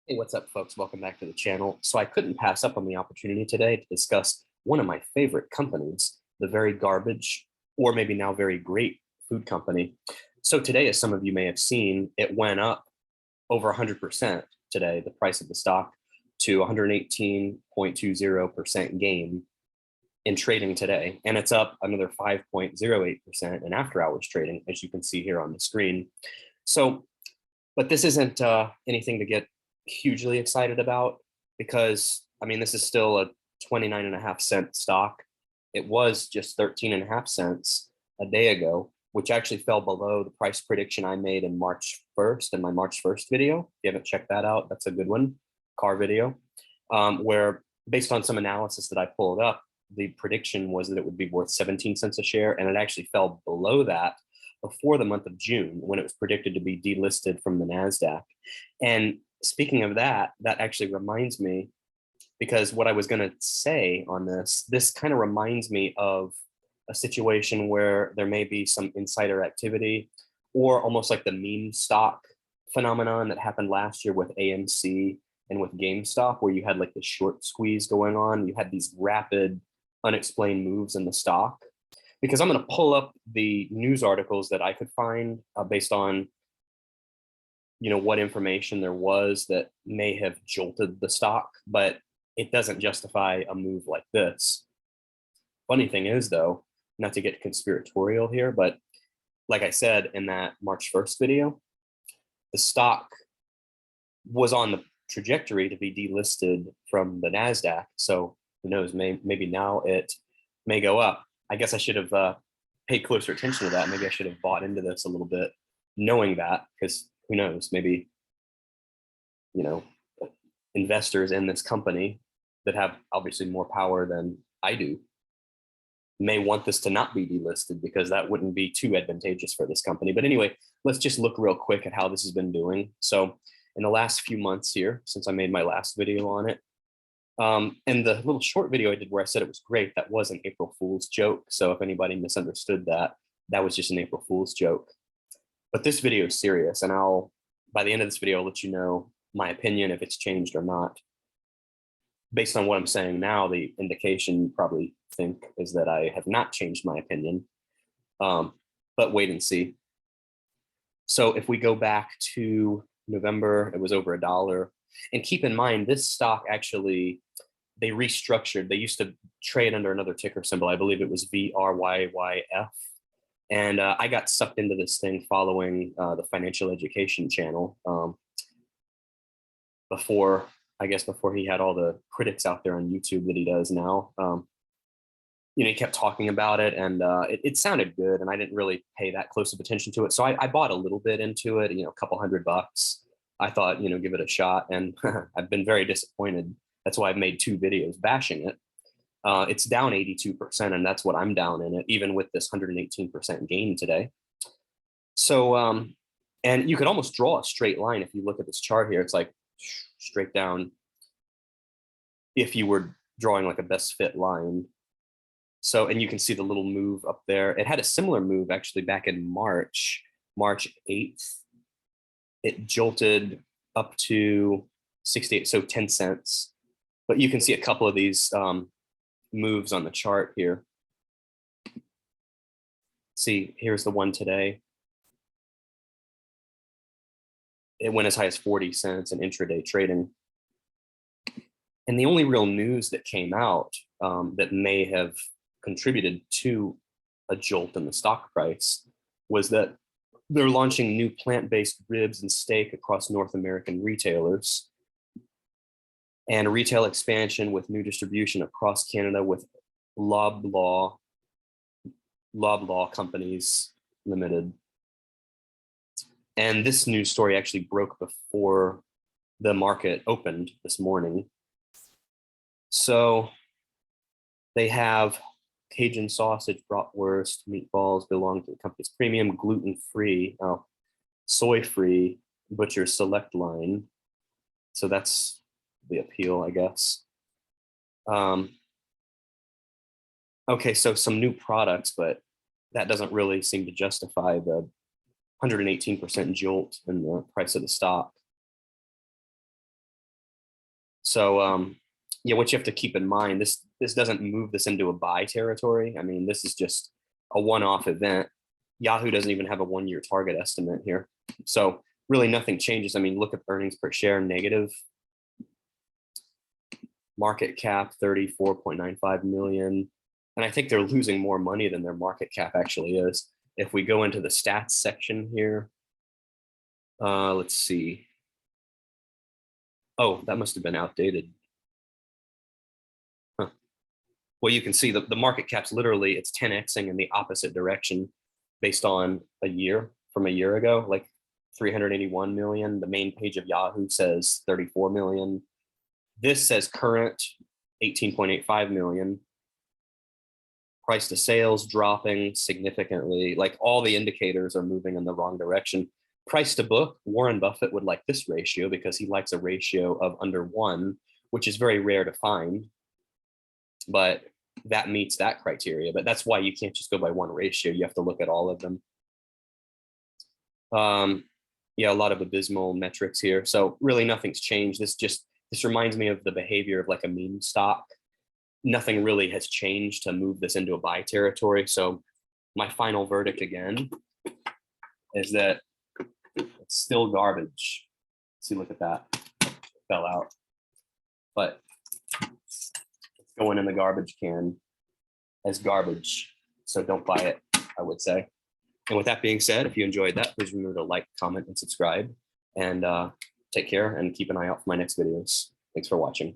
Hey, what's up, folks? Welcome back to the channel. So I couldn't pass up on the opportunity today to discuss one of my favorite companies, the very garbage, or maybe now very great food company. So today, as some of you may have seen, it went up over 100% today, the price of the stock to 118.20% gain in trading today. And it's up another 5.08% in after hours trading, as you can see here on the screen. So, but this isn't anything to get hugely excited about because I mean, this is still a 29.5 cent stock. It was just 13.5 cents a day ago, which actually fell below the price prediction I made in March 1st in my March 1st video. If you haven't checked that out, that's a good one, car video, where based on some analysis that I pulled up, the prediction was that it would be worth 17 cents a share, and it actually fell below that before the month of June when it was predicted to be delisted from the NASDAQ. And speaking of that, that actually reminds me, because what I was going to say on this kind of reminds me of a situation where there may be some insider activity or almost like the meme stock phenomenon that happened last year with AMC and with GameStop, where you had like the short squeeze going on. You had these rapid, unexplained moves in the stock. Because I'm going to pull up the news articles that I could find based on what information there was that may have jolted the stock, but it doesn't justify a move like this. Funny thing is, though, not to get conspiratorial here, but like I said in that March 1st video, the stock was on the trajectory to be delisted from the NASDAQ. So who knows, maybe now it may go up. I guess I should have paid closer attention to that. Maybe I should have bought into this a little bit, knowing that, because who knows, maybe, investors in this company that have obviously more power than I do may want this to not be delisted because that wouldn't be too advantageous for this company. But anyway, let's just look real quick at how this has been doing. So in the last few months here, since I made my last video on it, and the little short video I did where I said it was great, that was an April Fool's joke. So if anybody misunderstood that, that was just an April Fool's joke. But this video is serious, and by the end of this video, I'll let you know my opinion, if it's changed or not. Based on what I'm saying now, the indication you probably think is that I have not changed my opinion, but wait and see. So if we go back to November, it was over $1. And keep in mind, this stock actually, they restructured. They used to trade under another ticker symbol. I believe it was VRYF. And I got sucked into this thing following the financial education channel before he had all the critics out there on YouTube that he does now. He kept talking about it, and it sounded good, and I didn't really pay that close of attention to it. So I bought a little bit into it, a couple $100. I thought, give it a shot, and I've been very disappointed. That's why I've made 2 videos bashing it. It's down 82%, and that's what I'm down in it, even with this 118% gain today. So, and you could almost draw a straight line if you look at this chart here. It's like straight down if you were drawing like a best fit line. So, and you can see the little move up there. It had a similar move actually back in March 8th. It jolted up to 68, so 10 cents. But you can see a couple of these moves on the chart here. See, here's the one today. It went as high as 40 cents in intraday trading. And the only real news that came out that may have contributed to a jolt in the stock price was that they're launching new plant-based ribs and steak across North American retailers, and retail expansion with new distribution across Canada with Loblaw Companies Limited. And this news story actually broke before the market opened this morning. So they have Cajun sausage, bratwurst, meatballs belong to the company's premium gluten-free, soy-free butcher select line. So that's the appeal, I guess. Okay, so some new products, but that doesn't really seem to justify the 118% jolt in the price of the stock. So yeah, what you have to keep in mind, this doesn't move this into a buy territory. I mean, this is just a one-off event. Yahoo doesn't even have a 1-year target estimate here. So really nothing changes. I mean, look at earnings per share negative. Market cap 34.95 million. And I think they're losing more money than their market cap actually is. If we go into the stats section here, let's see. Oh, that must have been outdated. Huh. Well, you can see the market cap's literally, it's 10xing in the opposite direction based on a year from a year ago, like 381 million. The main page of Yahoo says 34 million. This says current 18.85 million. Price to sales dropping significantly. Like all the indicators are moving in the wrong direction. Price to book, Warren Buffett would like this ratio because he likes a ratio of under 1, which is very rare to find. But that meets that criteria. But that's why you can't just go by one ratio. You have to look at all of them. Yeah, a lot of abysmal metrics here. So really nothing's changed. This reminds me of the behavior of like a meme stock. Nothing really has changed to move this into a buy territory. So my final verdict again is that it's still garbage. See, look at that. It fell out. But it's going in the garbage can as garbage. So don't buy it, I would say. And with that being said, if you enjoyed that, please remember to like, comment, and subscribe. And take care and keep an eye out for my next videos. Thanks for watching.